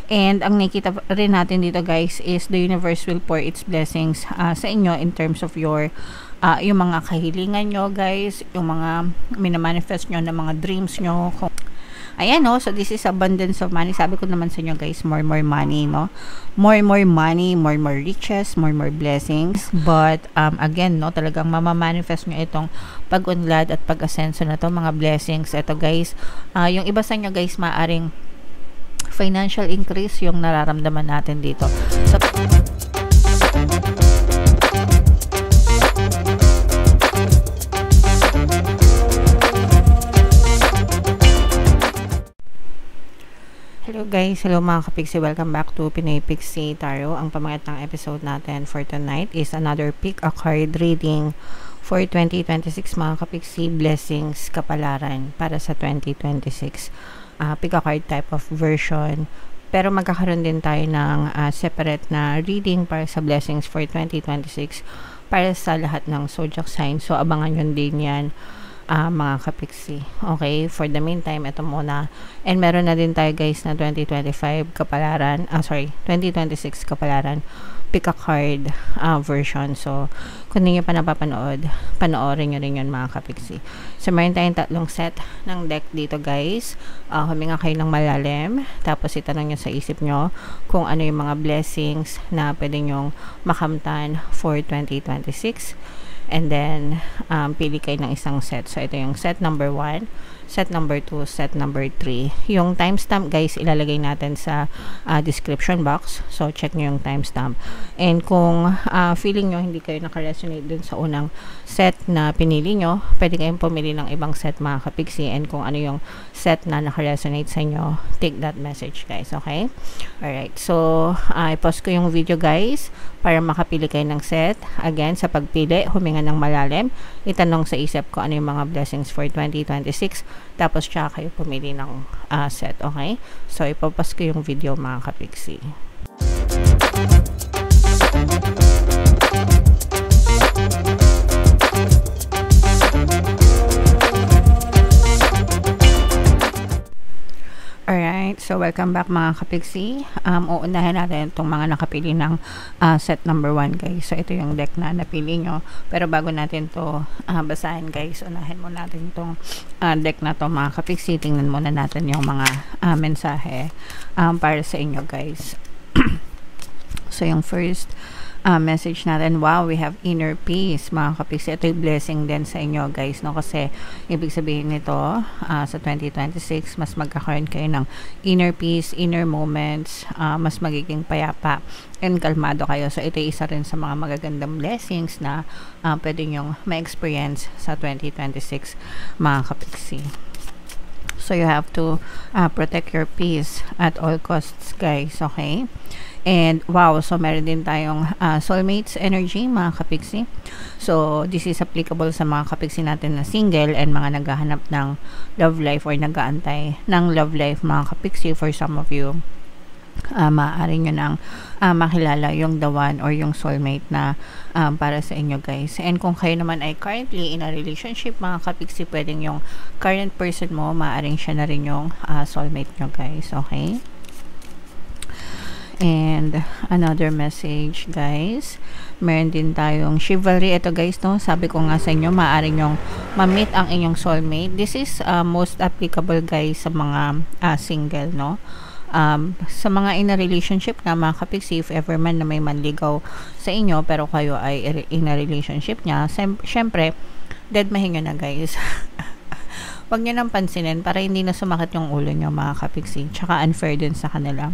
And ang nakita rin natin dito guys is the universe will pour its blessings sa inyo in terms of your yung mga kahilingan nyo guys, yung mga minamanifest nyo na mga dreams nyo. Ayan, no? So this is abundance of money. Sabi ko naman sa inyo guys, more money, no? More money, more riches, more blessings. But again, no, talagang mamamanifest nyo itong pag-unlad at pag-asenso na to, mga blessings. Ito guys, yung iba sa inyo guys, maaring financial increase yung nararamdaman natin dito. So, hello guys, hello mga kapixie, welcome back to Pinoy Pixie Tarot. Ang pamagat ng episode natin for tonight is another pick a card reading for 2026 mga kapixie, blessings, kapalaran para sa 2026. Pick a card type of version, pero magkakaroon din tayo ng separate na reading para sa blessings for 2026 para sa lahat ng zodiac sign. So abangan nyo din yan mga kapixie. Okay, for the meantime, ito muna. And meron na din tayo guys na 2025 kapalaran, 2026 kapalaran, pick a card version. So, kung hindi nyo pa napapanood, panoorin nyo rin yun mga kapixie. So, meron tayong tatlong set ng deck dito guys. Huminga kayo ng malalim, tapos itanong nyo sa isip nyo kung ano yung mga blessings na pwede nyong makamtan for 2026. And then, pili kayo ng isang set. So, ito yung set number 1, set number 2, set number 3. Yung timestamp, guys, ilalagay natin sa description box. So, check nyo yung timestamp. And kung feeling nyo hindi kayo nakaresonate dun sa unang set na pinili nyo, pwede kayong pumili ng ibang set mga kapixie. And kung ano yung set na nakaresonate sa inyo, take that message, guys. Okay? Alright. So, i-pause ko yung video, guys, para makapili kayo ng set. Again, sa pagpili, huminga ng malalim, itanong sa isip ko ano yung mga blessings for 2026, tapos tsaka kayo pumili ng set, okay? So, ipapas ko yung video mga kapixie. Alright, so welcome back mga kapixie. Uunahin natin itong mga nakapili ng set number 1 guys. So ito yung deck na napili nyo. Pero bago natin to basahin guys, unahin mo natin itong deck na to mga kapixie. Tingnan muna natin yung mga mensahe para sa inyo guys. So yung first message natin, wow, we have inner peace mga kapixie. Ito yung blessing din sa inyo guys, no? Kasi ibig sabihin nito sa 2026 mas magkakaroon kayo ng inner peace, inner moments, mas magiging payapa and kalmado kayo. So ito yung isa rin sa mga magagandang blessings na pwede nyong ma-experience sa 2026 mga kapixie. So you have to protect your peace at all costs guys, okay? And wow, so meron din tayong soulmates energy mga kapixie. So this is applicable sa mga kapixie natin na single and mga naghahanap ng love life or nag-aantay ng love life mga kapixie. For some of you, maaari nyo nang makilala yung the one or yung soulmate na para sa inyo guys. And kung kayo naman ay currently in a relationship mga kapixie, pwedeng yung current person mo, maaaring siya na rin yung soulmate nyo guys, okay? And another message guys, meron din tayong chivalry. Ito guys, no, sabi ko nga sa inyo, maaaring yung ma-meet ang inyong soulmate. This is most applicable guys sa mga single, no? Sa mga in a relationship na mga kapixie, if ever man na may manligaw sa inyo pero kayo ay in a relationship niya, syempre dead mahinga na guys. Huwag nyo nang pansinin para hindi na sumakit yung ulo nyo mga kapixie, tsaka unfair din sa kanila.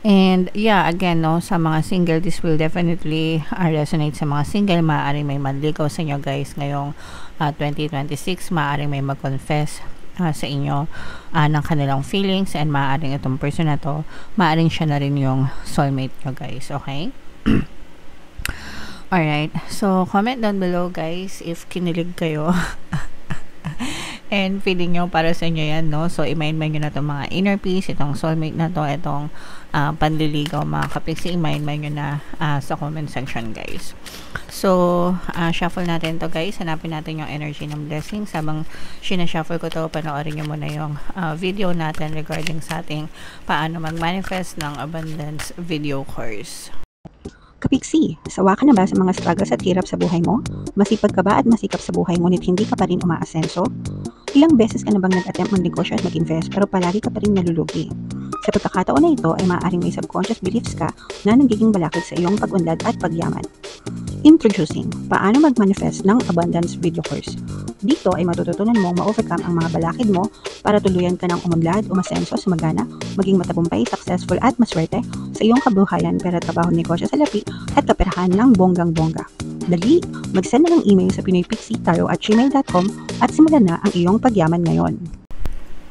And yeah, again, no, sa mga single, this will definitely resonate sa mga single. Maaaring may manligaw sa inyo guys ngayong 2026. Maaaring may mag-confess sa inyo ng kanilang feelings, and maaaring itong person na to, maaaring siya na rin yung soulmate nyo guys, okay? Alright, so comment down below guys if kinilig kayo And feeling nyo para sa inyo yan, no? So, i-mind nyo na itong mga inner peace, itong soulmate na to, itong panliligaw mga kapiksi, i-mind nyo na sa comment section, guys. So, shuffle natin to, guys. Hanapin natin yung energy ng blessings. Habang sinashuffle ko to, panoorin nyo muna yung video natin regarding sa ating paano mag-manifest ng abundance video course. Kapiksi, sawa ka na ba sa mga struggles at hirap sa buhay mo? Masipag ka ba at masikap sa buhay ngunit hindi ka pa rin umaasenso? Ilang beses ka na bang nag-attempt magnegosyo at mag-invest pero palagi ka pa rin nalulugi? Sa pagkakataon na ito ay maaaring may subconscious beliefs ka na nagiging balakid sa iyong pag-unlad at pagyaman. Introducing, paano mag-manifest ng abundance video course. Dito ay matututunan mong ma-overcome ang mga balakid mo para tuluyan ka ng umunlad, umasenso, sumagana, maging matagumpay, successful at maswerte sa iyong kabuhayan, pera, trabaho, negosyo sa lapi at kaperahan ng bonggang-bongga. Dali, mag-send na ng email sa pinoypixie@gmail.com at simulan na ang iyong pagyaman ngayon.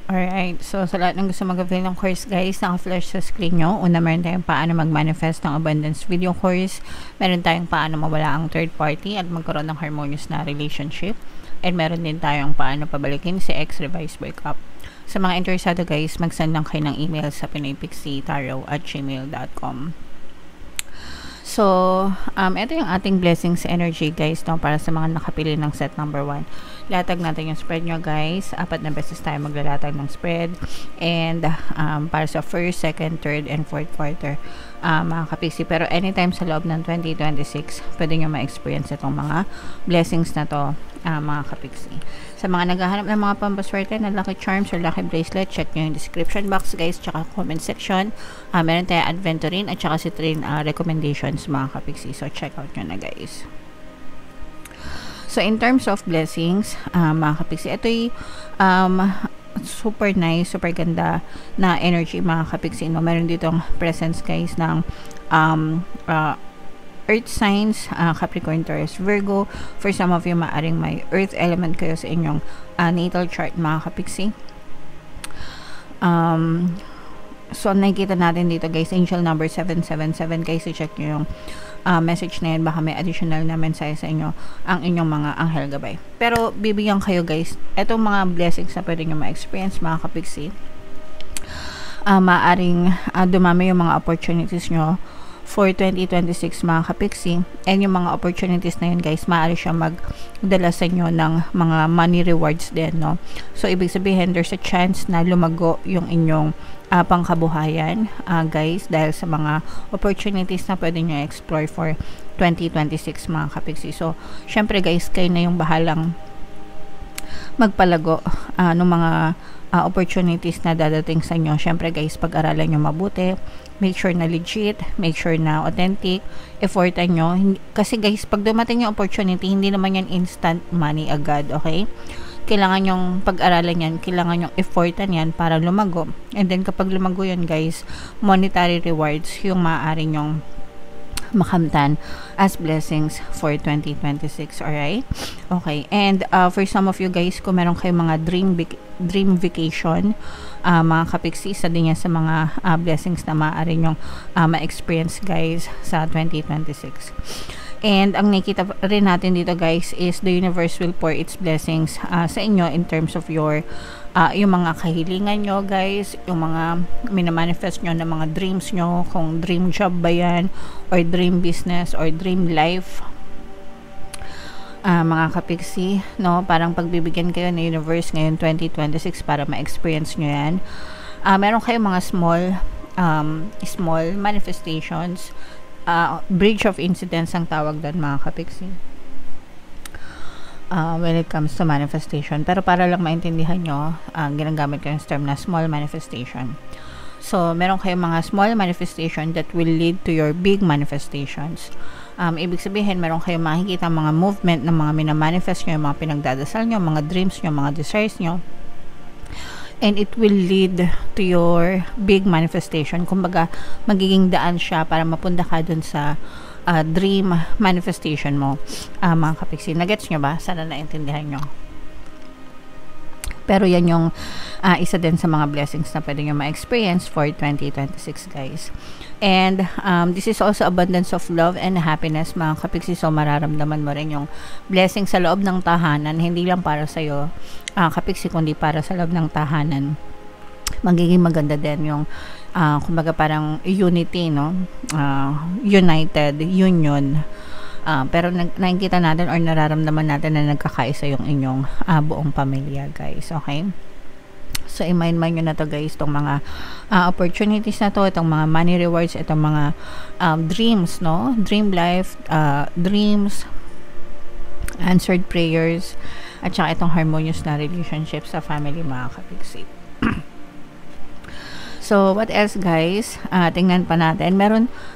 Alright, so sa lahat ng gusto mag-avail ng course, guys, naka-flash sa screen nyo. Una, meron tayong paano mag-manifest ng abundance video course. Meron tayong paano mawala ang third party at magkaroon ng harmonious na relationship. And meron din tayong paano pabalikin si ex-revised breakup. Sa mga interesado, guys, mag-send lang kayo ng email sa pinoypixie@gmail.com. So, ito yung ating blessings energy, guys, no, para sa mga nakapili ng set number 1. Latag natin yung spread nyo, guys. 4 na beses tayo maglalatag ng spread. And, para sa first, second, third, and fourth quarter, mga kapiksi. Pero anytime sa loob ng 2026, pwede nyo ma-experience itong mga blessings na to, mga kapiksi. Sa mga naghahanap ng mga pampaswerte na lucky charms or lucky bracelet, check nyo yung description box, guys, tsaka comment section. Meron tayo adventurin at tsaka citrine recommendations, mga kapiksi. So, check out nyo na, guys. So, in terms of blessings, mga kapiksi, ito'y super nice, super ganda na energy, mga kapiksi. No? Meron ditong presence, guys, ng earth signs, Capricorn, Taurus, Virgo. For some of you, maaring may earth element kayo sa inyong natal chart, mga kapiksi. So, nakikita natin dito, guys, angel number 777, guys. So, check nyo yung message na yan. Baka may additional na mensahe sa inyo ang inyong mga anghel gabay. Pero, bibigyan kayo, guys, etong mga blessings na pwede nyo ma-experience, mga kapiksi. Maaring dumami yung mga opportunities nyo for 2026, mga kapiksi. And yung mga opportunities na yun, guys, maaari siya magdala sa inyo ng mga money rewards din, no? So, ibig sabihin, there's a chance na lumago yung inyong pangkabuhayan, guys, dahil sa mga opportunities na pwede nyo explore for 2026, mga kapiksi. So, syempre, guys, kayo na yung bahalang magpalago ng mga opportunities na dadating sa inyo. Syempre, guys, pag-aralan nyo mabuti, make sure na legit, make sure na authentic, effortan nyo. Kasi, guys, pag dumating yung opportunity, hindi naman yan instant money agad, okay? Kailangan yung pag-aralan yan, kailangan yung effortan yan para lumago. And then, kapag lumago yun, guys, monetary rewards yung maaari nyong makamtan as blessings for 2026. Alright? Okay. And for some of you, guys, kung meron kayong mga dream vacation, mga kapiksi, isa din yan sa mga blessings na maaari nyong ma-experience, guys, sa 2026. And ang nakita rin natin dito, guys, is the universe will pour its blessings sa inyo in terms of your yung mga kahilingan nyo, guys, yung mga minamanifest nyo na mga dreams nyo, kung dream job ba yan, or dream business, or dream life, mga kapiksi, no? Parang pagbibigyan kayo ng universe ngayon 2026 para ma-experience nyo yan. Meron kayong mga small manifestations, bridge of incidents ang tawag doon, mga kapiksi, when it comes to manifestation. Pero para lang maintindihan nyo, ginagamit ko yung term na small manifestation. So, meron kayong mga small manifestation that will lead to your big manifestations. Ibig sabihin, meron kayong makikita mga movement ng mga minamanifest nyo, yung mga pinagdadasal nyo, mga dreams nyo, mga desires nyo. And it will lead to your big manifestation. Kumbaga, magiging daan siya para mapunta ka dun sa dream manifestation mo, mga kapiksi. Nagets nyo ba? Sana naintindihan nyo. Pero yan yung isa din sa mga blessings na pwede nyo ma-experience for 2026 guys. And this is also abundance of love and happiness mga kapiksi. So mararamdaman mo rin yung blessing sa loob ng tahanan, hindi lang para sa'yo kapiksi, kundi para sa loob ng tahanan. Magiging maganda din yung kumbaga parang unity, no? United, union. Pero nakikita natin or nararamdaman natin na nagkakaisa yung inyong buong pamilya guys, okay? So i-mind nyo na to guys, itong mga opportunities na to, itong mga money rewards, itong mga dreams, no? Dream life, dreams, answered prayers, at saka itong harmonious na relationship sa family mga kapiksi. So, what else guys? Tingnan pa natin.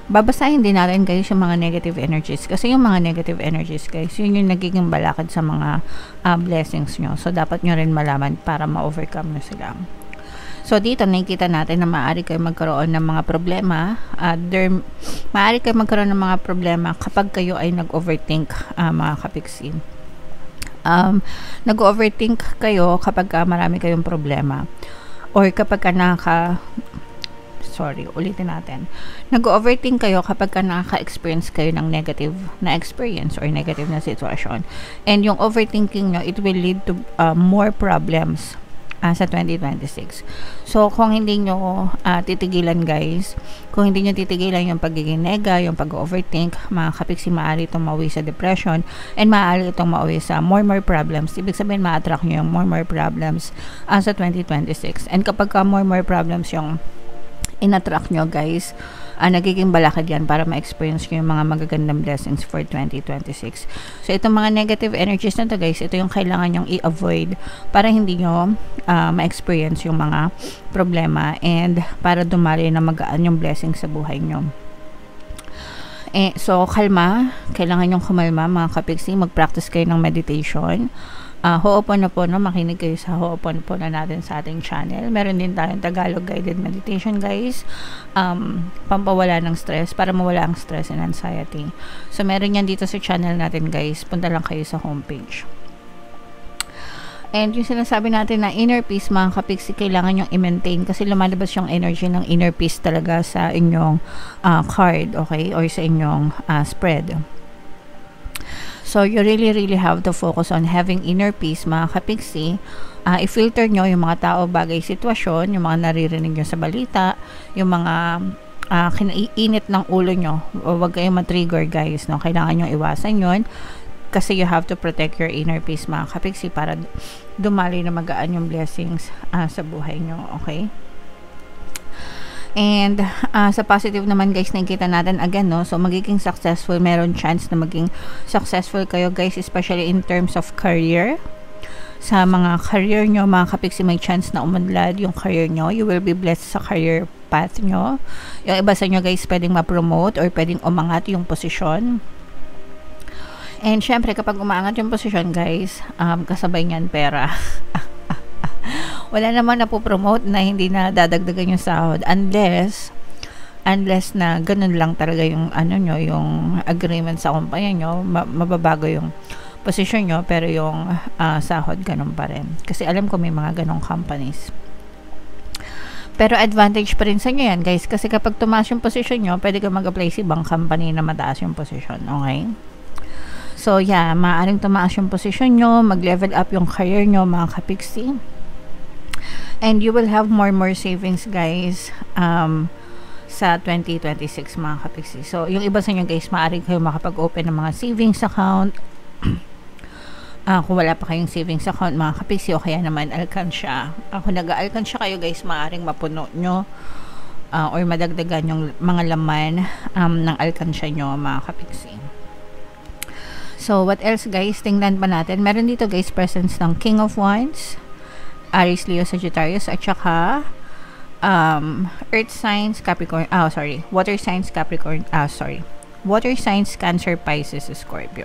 Babasahin din natin guys yung mga negative energies. Kasi yung mga negative energies guys, yun yung nagiging balakid sa mga blessings nyo. So, dapat nyo rin malaman para ma-overcome nyo sila. So, dito nakikita natin na maaari kayo magkaroon ng mga problema. Maaari kayo magkaroon ng mga problema kapag kayo ay nag-overthink mga kapiksi. Nag-overthink kayo kapag marami kayong problema. Or kapag ka nag-overthink kayo kapag ka nakaka-experience kayo ng negative na experience or negative na sitwasyon. And yung overthinking nyo, it will lead to more problems sa 2026. So, kung hindi nyo titigilan guys, kung hindi nyo titigilan yung pagiging nega, yung pag-overthink, mga kapiksi, maaari itong mauwi sa depression and maaari itong mauwi sa more problems. Ibig sabihin, ma-attract nyo yung more problems sa 2026. And kapag more problems yung in-attract nyo guys, nagiging balakid yan para ma-experience nyo yung mga magagandang blessings for 2026. So, itong mga negative energies na to guys, ito yung kailangan nyong i-avoid para hindi nyo ma-experience yung mga problema and para dumali na magaan yung blessings sa buhay nyo. So, kalma. Kailangan nyong kumalma mga kapiksi. Mag-practice kayo ng meditation. Ho'oponopono, makinig kayo sa Ho'oponopono natin sa ating channel. Meron din tayong Tagalog guided meditation guys, pampawala ng stress, para mawala ang stress and anxiety. So meron yan dito sa channel natin guys, punta lang kayo sa homepage. And yung sinasabi natin na inner peace mga kapiksi, kailangan yung i-maintain kasi lumalabas yung energy ng inner peace talaga sa inyong card, okay, or sa inyong spread. So, you really have to focus on having inner peace, mga kapiksi. I-filter nyo yung mga tao, bagay, sitwasyon, yung mga naririnig nyo sa balita, yung mga kinaiinit ng ulo nyo. Huwag kayong matrigger, guys. No? Kailangan nyo iwasan yun. Kasi you have to protect your inner peace, mga kapiksi, para dumali na magaan yung blessings sa buhay nyo. Okay? And sa positive naman guys, nakikita natin again, no? So magiging successful, meron chance na maging successful kayo guys, especially in terms of career. Sa mga career nyo, mga kapiksi, may chance na umunlad yung career nyo. You will be blessed sa career path nyo. Yung iba sa nyo guys, pwedeng ma-promote or pwedeng umangat yung posisyon. And syempre, kapag umangat yung posisyon guys, kasabay niyan pera. Wala naman na po promote na hindi na dadagdagan yung sahod unless na ganun lang talaga yung nyo, yung agreement sa kumpanya nyo, mababago yung position nyo, pero yung sahod ganun pa rin. Kasi alam ko may mga ganong companies. Pero advantage pa rin sa nyo yan guys, kasi kapag tumaas yung position nyo, pwede ka mag-apply sa ibang company na mataas yung position, okay? So yeah, maaaring tumaas yung position nyo, mag-level up yung career nyo mga kapiksi. And you will have more savings guys sa 2026 mga kapiksi. So yung iba sa inyo guys, maaari kayo makapag-open ng mga savings account. Kung wala pa kayong savings account mga kapiksi, o kaya naman alkansya. Kung nag-alkansya kayo guys, maaaring mapuno nyo or madagdagan yung mga laman ng alkansya nyo mga kapiksi. So what else guys, tingnan pa natin. Meron dito guys presence ng King of Wands, Aries, Leo, Sagittarius, at saka Earth signs, Capricorn, water signs, Capricorn, water signs, Cancer, Pisces, Scorpio.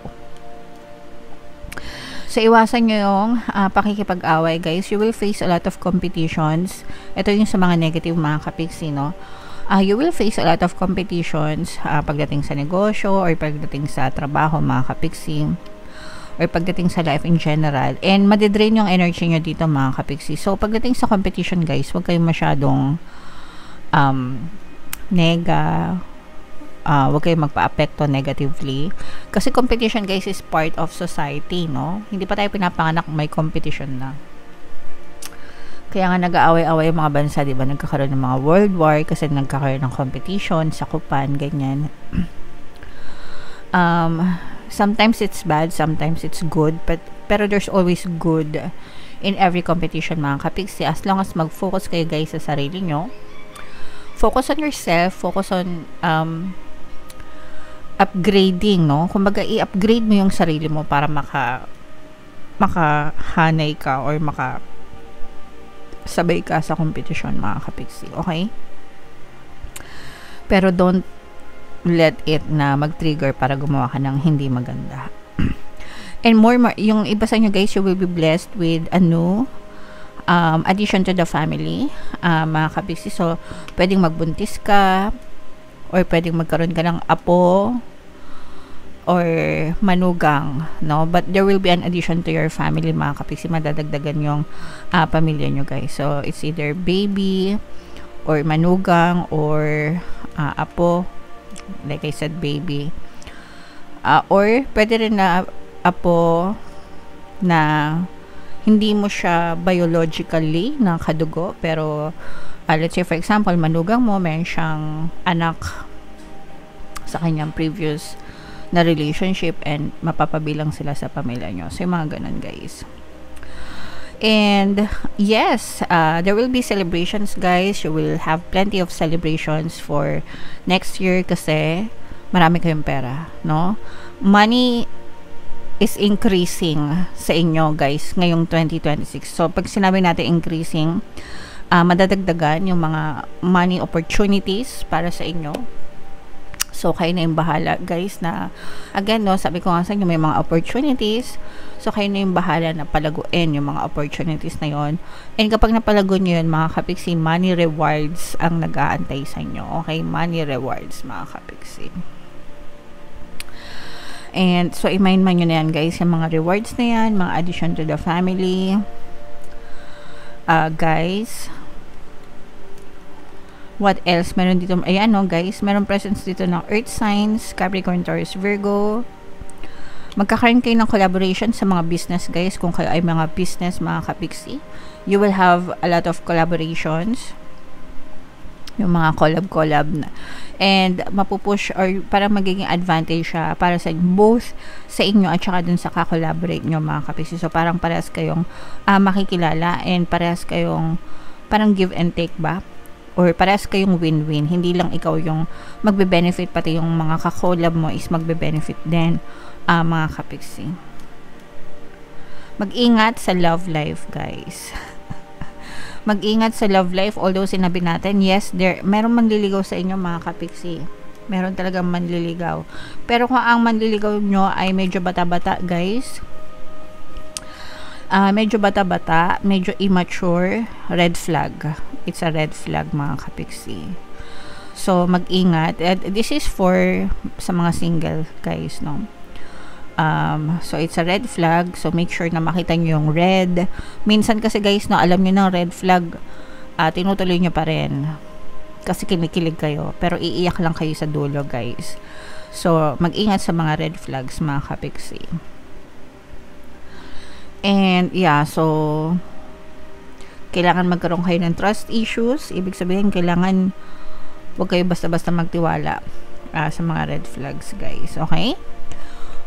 So, iwasan nyo yung pakikipag-away, guys. You will face a lot of competitions. Ito yung sa mga negative mga kapiksi, no? You will face a lot of competitions pagdating sa negosyo or pagdating sa trabaho, mga kapiksi. or pagdating sa life in general. And madidrain yung energy nyo dito mga kapiksi. So, pagdating sa competition guys, huwag kayong masyadong nega, huwag kayong magpa-apekto negatively. Kasi competition guys is part of society, no? Hindi pa tayo pinapanganak, may competition na. Kaya nga nag-aaway-away yung mga bansa, di ba? Nagkakaroon ng mga world war kasi nagkakaroon ng competition, sakupan, ganyan. Sometimes it's bad, sometimes it's good, pero there's always good in every competition mga kapiksi. As long as mag-focus kayo guys sa sarili nyo, focus on yourself, focus on upgrading, no? Kumbaga i-upgrade mo yung sarili mo para makahanay ka or sabay ka sa competition mga kapiksi, okay? Pero don't let it na mag-trigger para gumawa ka ng hindi maganda. And more, yung iba sa inyo guys, you will be blessed with a new addition to the family, mga kapiksi. So, pwedeng magbuntis ka, or pwedeng magkaroon ka ng apo, or manugang, no? But there will be an addition to your family, mga kapiksi. Madadagdagan yung pamilya nyo guys. So, it's either baby, or manugang, or apo, like I said, baby. Or, pwede rin na apo na hindi mo siya biologically na kadugo, pero let's say for example, manugang mo, meron siyang anak sa kanyang previous na relationship and mapapabilang sila sa pamilya nyo. So, yung mga ganun guys. And yes, there will be celebrations guys. You will have plenty of celebrations for next year kasi marami kayong pera, no? Money is increasing sa inyo guys ngayong 2026. So pag sinabi natin increasing, madadagdagan yung mga money opportunities para sa inyo. So, kayo na yung bahala, guys, na, again, no, sabi ko nga sa inyo, may mga opportunities. So, kayo na yung bahala na palaguin yung mga opportunities na yon. And kapag napalago nyo yun, mga kapiksi, money rewards ang nag-aantay sa inyo. Okay? Money rewards, mga kapiksi. And, so, i-mind man nyo na yan, guys, yung mga rewards na yan, mga addition to the family. Guys, what else? Meron dito, ayan no guys, meron presence dito ng Earth signs, Capricorn, Taurus, Virgo. Magkakaroon kayo ng collaboration sa mga business guys. Kung kayo ay mga business, mga kapiksi, you will have a lot of collaborations. Yung mga collab na. And mapupush or para magiging advantage siya para sa both sa inyo at saka dun sa kakolaborate nyo mga kapiksi. So parang parehas kayong makikilala and parehas kayong parang give and take ba? Or parehas kayong win-win. Hindi lang ikaw yung magbe-benefit, pati yung mga kakolab mo is magbe-benefit din, mga kapiksi. Mag-ingat sa love life, guys. Mag-ingat sa love life. Although sinabi natin, yes, meron manliligaw sa inyo, mga kapiksi. Meron talagang manliligaw. Pero kung ang manliligaw nyo ay medyo bata-bata, guys, medyo bata-bata, medyo immature, red flag. It's a red flag, mga kapiksi. So, mag-ingat. This is for sa mga single, guys, no? So, it's a red flag. So, make sure na makita nyo yung red. Minsan kasi, guys, no, alam nyo ng red flag, tinutuloy nyo pa rin. Kasi kinikilig kayo. Pero, iiyak lang kayo sa dulo, guys. So, mag-ingat sa mga red flags, mga kapiksi. And, yeah, so, kailangan magkaroon kayo ng trust issues. Ibig sabihin, kailangan huwag kayo basta-basta magtiwala sa mga red flags, guys. Okay?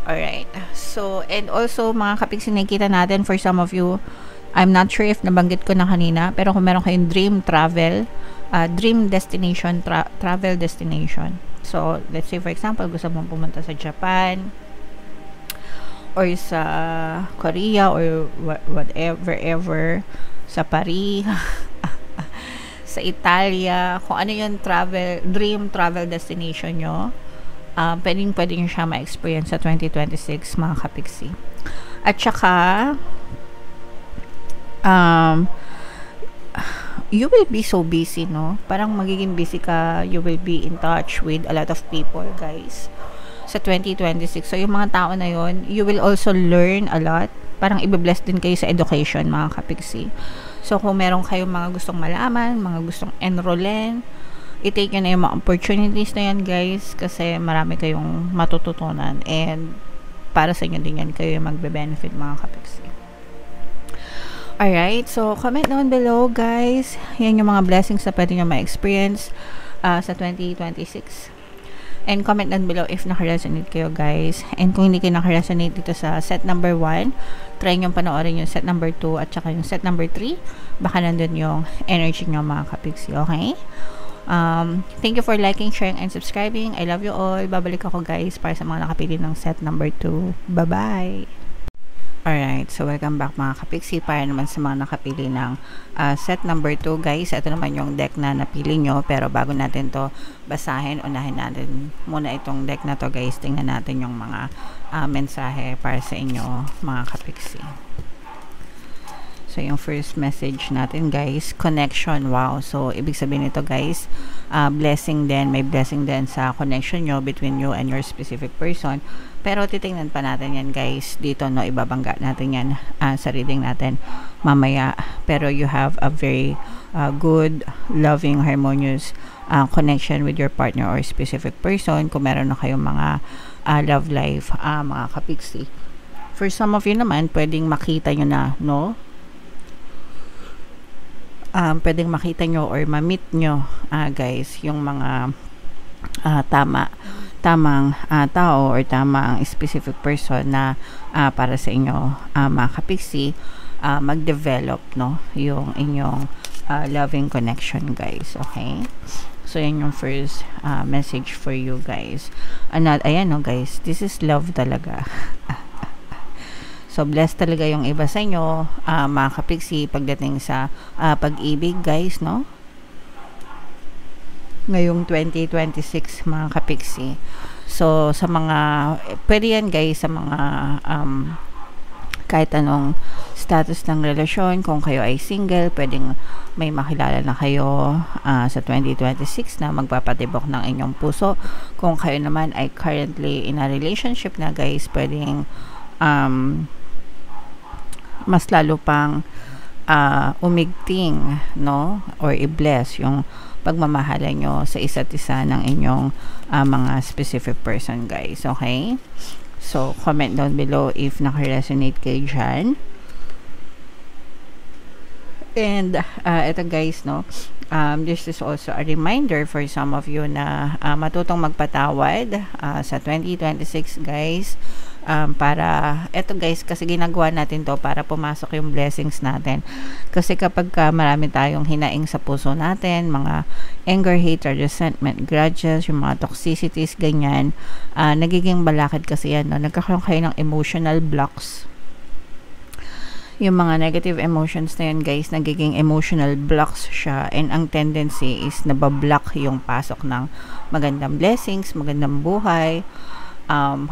Alright. So, and also, mga kapiksi, nakikita natin for some of you, I'm not sure if nabanggit ko na kanina, pero kung meron kayong dream travel, dream destination, travel destination. So, let's say, for example, gusto mong pumunta sa Japan, or sa Korea, or whatever, sa Paris, sa Italia, kung ano yung dream travel destination nyo, pwedeng nyo siya ma-experience sa 2026, mga kapiksi. At saka, you will be so busy, no? Parang magiging busy ka, you will be in touch with a lot of people, guys. sa 2026. So, yung mga tao na yon, you will also learn a lot. Parang ibe-bless din kayo sa education, mga kapiksi. So, kung meron kayong mga gustong malaman, mga gustong enrollen, i-take nyo na yung mga opportunities na yan, guys, kasi marami kayong matututunan, and para sa inyo din yan, kayo yung magbe-benefit, mga kapiksi. Alright, so comment down below, guys. Yan yung mga blessings na pwede nyo ma-experience sa 2026. And comment down below if naka-resonate kayo, guys. And kung hindi kayo naka-resonate dito sa set number 1, try nyo panoorin yung set number 2 at saka yung set number 3. Baka nandun yung energy nyo, mga kapiksi, okay? Thank you for liking, sharing, and subscribing. I love you all. Babalik ako, guys, para sa mga nakapili ng set number 2. Bye-bye! Alright, so welcome back, mga kapiksi, para naman sa mga nakapili ng set number 2, guys. Ito naman yung deck na napili nyo, pero bago natin to basahin, unahin natin muna itong deck na to, guys. Tingnan natin yung mga mensahe para sa inyo, mga kapiksi. So, yung first message natin, guys, connection. Wow. So, ibig sabihin nito, guys, blessing din. May blessing din sa connection nyo between you and your specific person. Pero, titingnan pa natin yan, guys. Dito, no, ibabangga natin yan sa reading natin mamaya. Pero, you have a very good, loving, harmonious connection with your partner or specific person. Kung meron na kayong mga love life, mga kapiksi. For some of you naman, pwedeng makita nyo na, no? Pwedeng makita nyo or ma-meet nyo, guys, yung mga tamang tao or tamang specific person na para sa inyo, mga kapiksi, mag-develop, no, yung inyong loving connection, guys, okay? So, yan yung first message for you, guys. Ayan, no, guys, this is love talaga. So, blessed talaga yung iba sa inyo, mga kapiksi, pagdating sa pag-ibig, guys, no? Ngayong 2026, mga kapiksi. So, sa mga, pwede yan, guys, sa mga, kahit anong status ng relasyon, kung kayo ay single, pwedeng may makilala na kayo sa 2026 na magpapatibok ng inyong puso. Kung kayo naman ay currently in a relationship na, guys, pwedeng, mas lalo pang umigting, no, or i-bless yung pagmamahalan nyo sa isa't isa ng inyong mga specific person, guys, okay? So, comment down below if naka-resonate kayo dyan. And ito, guys, no, this is also a reminder for some of you na matutong magpatawad sa 2026, guys. Para, eto, guys, kasi ginagawa natin to para pumasok yung blessings natin. Kasi kapag marami tayong hinaing sa puso natin, mga anger, hatred, resentment, grudges, yung mga toxicities, ganyan, nagiging balakid kasi yan, no? Nagkakaroon kayo ng emotional blocks. Yung mga negative emotions na yan, guys, nagiging emotional blocks siya, and ang tendency is nabablock yung pasok ng magandang blessings, magandang buhay,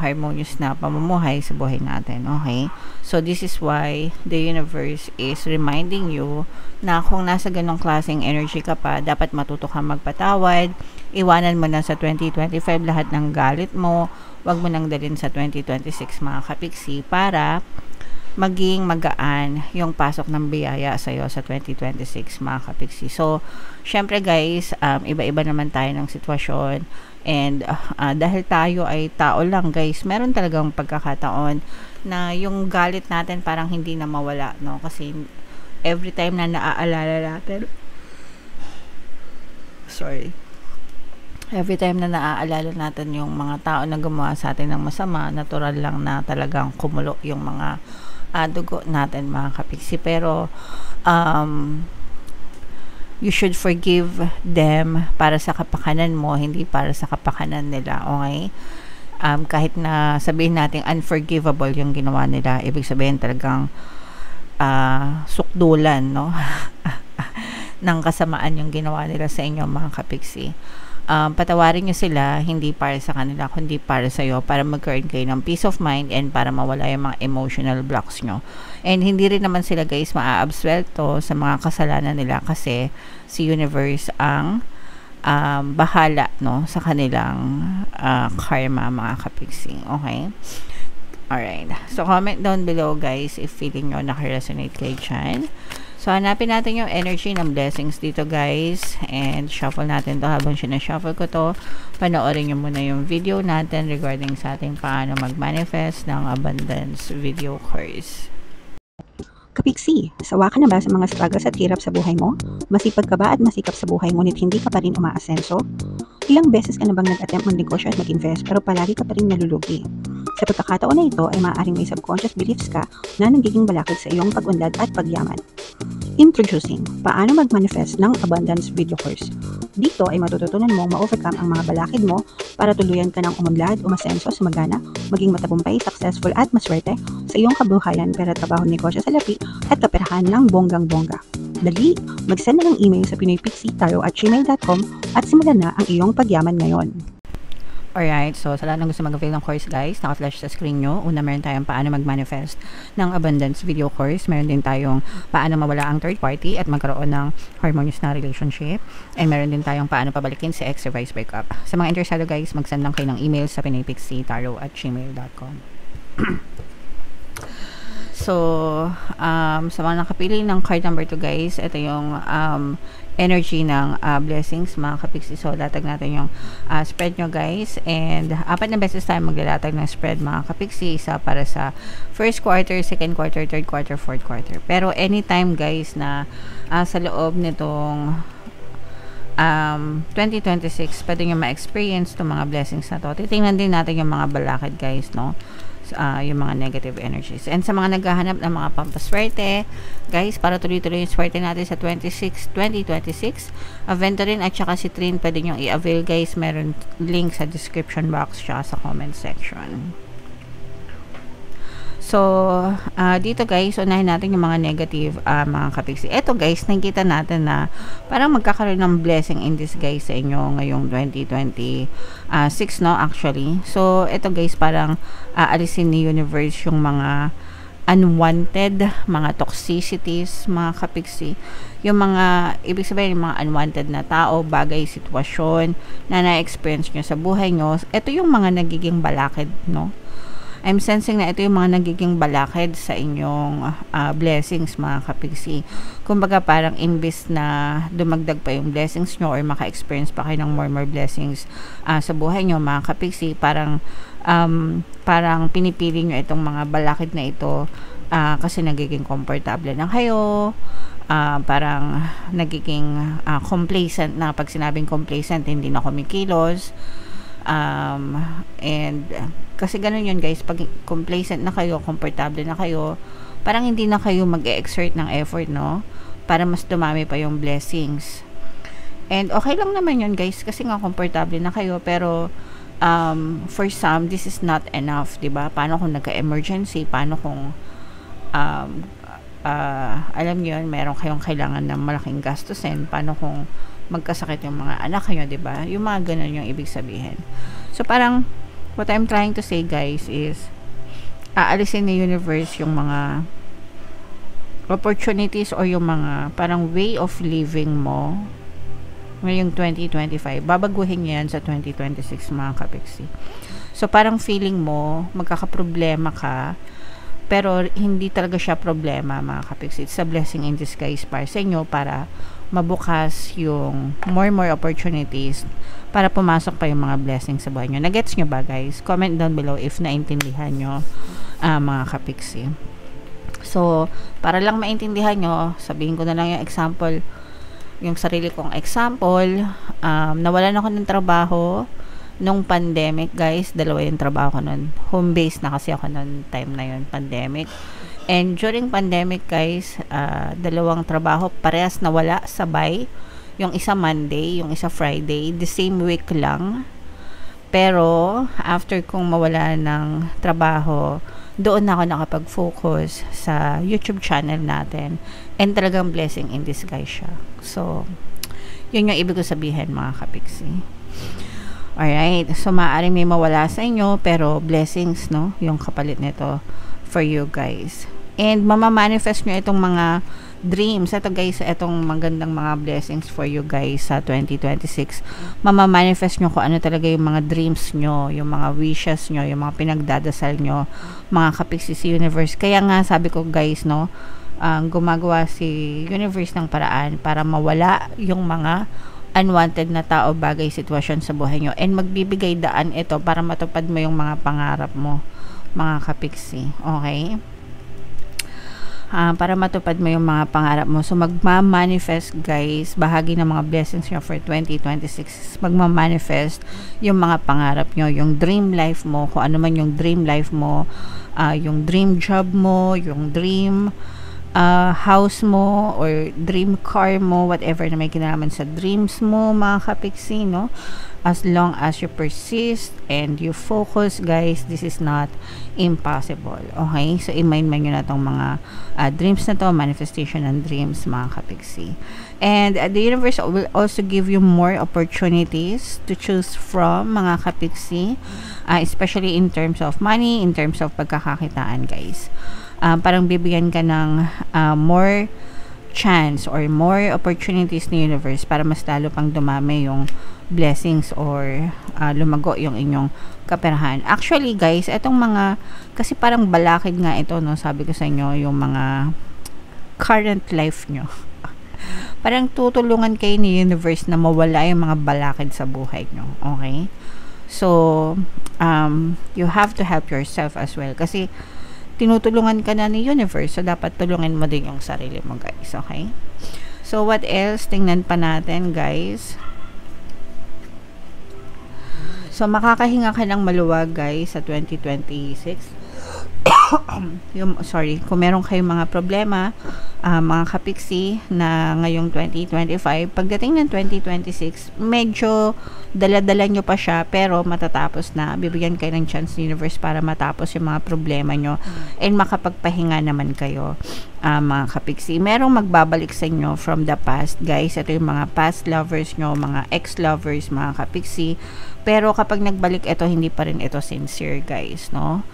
harmonious na pamumuhay sa buhay natin, okay? So, this is why the universe is reminding you na kung nasa ganong klaseng energy ka pa, dapat matuto kang magpatawad, iwanan mo na sa 2025 lahat ng galit mo, wag mo nang dalhin sa 2026, mga kapiksi, para maging magaan yung pasok ng biyaya sa iyo sa 2026, mga kapiksi. So, syempre, guys, iba-iba naman tayo ng sitwasyon, and dahil tayo ay tao lang, guys, meron talagang pagkakataon na yung galit natin parang hindi na mawala, no? Kasi every time na naaalala natin, every time na naaalala natin yung mga tao na gumawa sa atin ng masama, natural lang na talagang kumulo yung mga dugo natin, mga kapiksi. Pero you should forgive them para sa kapakanan mo, hindi para sa kapakanan nila, okay? Kahit na sabihin natin unforgivable yung ginawa nila, ibig sabihin talagang sukdulan, no? ng kasamaan yung ginawa nila sa inyo, mga kapiksi. Patawarin nyo sila, hindi para sa kanila, kundi para sa iyo, para magkaroon kayo ng peace of mind and para mawala yung mga emotional blocks nyo. And hindi rin naman sila, guys, maa-absuelto sa mga kasalanan nila, kasi si universe ang bahala, no, sa kanilang karma, mga kapiksi. Okay? Alright. So, comment down below, guys, if feeling nyo naka-resonate kayo dyan. So, hanapin natin yung energy ng blessings dito, guys. And, shuffle natin to. Habang sinashuffle ko to, panoorin nyo muna yung video natin regarding sa ating paano mag-manifest ng abundance video course. Kapiksi, sawa ka na ba sa mga struggles at hirap sa buhay mo? Masipag ka ba at masikap sa buhay ngunit hindi ka pa rin umaasenso? Ilang beses ka na bang nag-attempt mag-negosyo at mag-invest pero palagi ka pa rin nalulugi? Sa pagkakataon na ito ay maaaring may subconscious beliefs ka na nagiging balakid sa iyong pag-unlad at pagyaman. Introducing, paano mag-manifest ng abundance video course. Dito ay matututunan mong ma-overcome ang mga balakid mo para tuluyan ka ng umunlad, umasenso, sumagana, maging matagumpay, successful at maswerte sa iyong kabuhayan, pera, trabaho, negosyo, salapi at kaperahan ng bonggang-bongga. Dali, mag-send na ng email sa pinoypixietaro@gmail.com at simulan na ang iyong pagyaman ngayon. Alright, so sa lahat ng gusto mag-avail ng course, guys, naka-flash sa screen nyo. Una, meron tayong paano mag-manifest ng abundance video course. Meron din tayong paano mawala ang third party at magkaroon ng harmonious na relationship. And meron din tayong paano pabalikin si ex or vice breakup. Sa mga interesado, guys, mag-send lang kayo ng email sa pinoypixietaro@gmail.com. So, sa mga nakapili ng card number 2, guys, ito yung energy ng blessings, mga kapiksi. So, latag natin yung spread nyo, guys. And 4 na beses tayo maglalatag ng spread, mga kapiksi. Isa para sa first quarter, second quarter, third quarter, fourth quarter. Pero anytime, guys, na sa loob nitong 2026, pwede nyo ma-experience itong mga blessings na to. Titingnan din natin yung mga balakid, guys, no? Yung mga negative energies. And sa mga naghahanap ng mga pampaswerte, guys, para tuloy-tuloy yung swerte natin sa 2026, Aventurin at saka si Trin, pwede nyo i-avail, guys. Meron link sa description box siya sa comment section. So, dito, guys, unahin natin yung mga negative, mga kapiksi. Eto, guys, nakikita natin na parang magkakaroon ng blessing in disguise sa inyo ngayong 2026, no, actually. So, eto, guys, parang alisin ni universe yung mga unwanted, mga toxicities, mga kapiksi. Yung mga, ibig sabihin, yung mga unwanted na tao, bagay, sitwasyon na na-experience nyo sa buhay nyo. Ito yung mga nagiging balakid, no? I'm sensing na ito yung mga nagiging balakid sa inyong blessings, mga kapiksi. Kumbaga parang imbis na dumagdag pa yung blessings nyo or maka-experience pa kayo ng more blessings sa buhay nyo, mga kapiksi, parang pinipili nyo itong mga balakid na ito kasi nagiging komportable na kayo. Parang nagiging complacent na. Pag sinabing complacent, hindi na kumikilos. And kasi ganun yun, guys, pag complacent na kayo, komportable na kayo, parang hindi na kayo mag-exert ng effort, no, para mas dumami pa yung blessings. And okay lang naman yun, guys, kasi nga komportable na kayo, pero for some, this is not enough, diba? Paano kung nagka-emergency? Paano kung alam nyo yun, meron kayong kailangan ng malaking gastusin? Paano kung magkasakit yung mga anak nyo, diba? Yung mga ganun yung ibig sabihin. So, parang what I'm trying to say, guys, is aalisin ni universe yung mga opportunities or yung mga parang way of living mo ngayong 2025. Babaguhin yan sa 2026, mga kapiksi. So, parang feeling mo, magkakaproblema ka, pero hindi talaga siya problema, mga kapiksi. It's a blessing in disguise para sa inyo, para mabukas yung more opportunities para pumasok pa yung mga blessings sa buhay nyo. Nagets nyo ba, guys? Comment down below if naintindihan nyo, mga kapiksi. So, para lang maintindihan nyo, sabihin ko na lang yung example, yung sarili kong example. Nawalan ako ng trabaho nung pandemic, guys. 2 yung trabaho ko nun. Home base na kasi ako nun time na yun, pandemic. And during pandemic, guys, 2 trabaho, parehas nawala sabay. Yung isa Monday, yung isa Friday, the same week lang. Pero, after kong mawala ng trabaho, doon na ako nakapag-focus sa YouTube channel natin. And talagang blessing in disguise siya. So, yun yung ibig ko sabihin, mga kapiksi. Alright, so maaaring may mawala sa inyo, pero blessings, no? Yung kapalit nito for you guys. And mamamanifest nyo itong mga dreams. Ito guys, itong magandang mga blessings for you guys sa 2026. Mamamanifest nyo kung ano talaga yung mga dreams nyo, yung mga wishes nyo, yung mga pinagdadasal nyo, mga kapiksi si universe. Kaya nga sabi ko guys, no, gumagawa si universe ng paraan para mawala yung mga unwanted na tao, bagay, sitwasyon sa buhay nyo, and magbibigay daan ito para matupad mo yung mga pangarap mo, mga kapiksi. Okay? Para matupad mo yung mga pangarap mo. So, magma-manifest guys, bahagi ng mga blessings nyo for 2026, magma-manifest yung mga pangarap nyo, yung dream life mo, kung ano man yung dream life mo, yung dream job mo, yung dream house mo, or dream car mo, whatever na may kinalaman sa dreams mo, mga kapiksi, no? As long as you persist and you focus guys, this is not impossible. Okay? So, i-mind nyo na tong mga dreams na to, manifestation and dreams, mga kapiksi. And the universe will also give you more opportunities to choose from, mga kapiksi, especially in terms of money, in terms of pagkakakitaan guys. Parang bibigyan ka ng more chance or more opportunities ni universe para mas lalo pang dumami yung blessings or lumago yung inyong kaperahan. Actually guys, etong mga, kasi parang balakid nga ito, no, sabi ko sa inyo, yung mga current life nyo. Parang tutulungan kayo ni universe na mawala yung mga balakid sa buhay nyo. Okay? So, you have to help yourself as well. Kasi, tinutulungan ka na ni universe. So, dapat tulungan mo din yung sarili mo, guys. Okay? So, what else? Tingnan pa natin, guys. So, makakahinga ka ng maluwag, guys, sa 2026. Sorry, kung meron kayong mga problema, mga kapiksi, na ngayong 2025, pagdating ng 2026, medyo dala-dala nyo pa siya, pero matatapos na. Bibigyan kayo ng chance ni universe para matapos yung mga problema nyo, and makapagpahinga naman kayo, mga kapiksi. Merong magbabalik sa inyo from the past, guys. Ito yung mga past lovers nyo, mga ex-lovers, mga kapiksi. Pero kapag nagbalik ito, hindi pa rin ito sincere, guys, no?